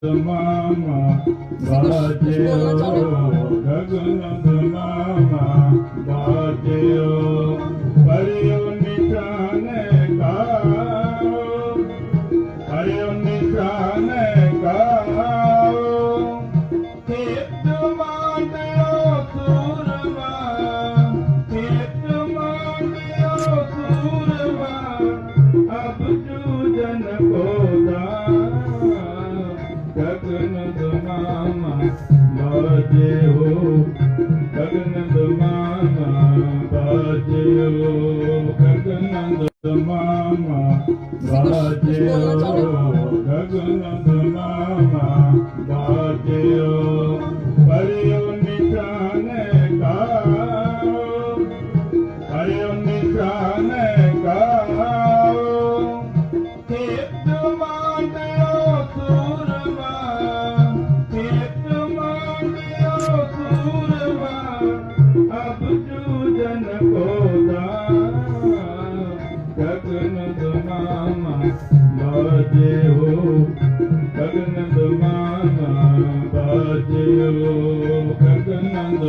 मामा बाजे गगन मामा बाजे हरियो निशान गाओ हरियो निशान गाओ खेत मांडियो सूरमा खेत मांडियो सूरमा अब चूजन को गगन मामा बाजे हो गगन मामा बाजे हो गगन मामा बाजे हो गगन मामा बाजे हो हरियो निशान गाओ हरियो निशान गाओ खेत मांडियो सूरमा खेत मांडियो सूरमा अब चूजन को गगन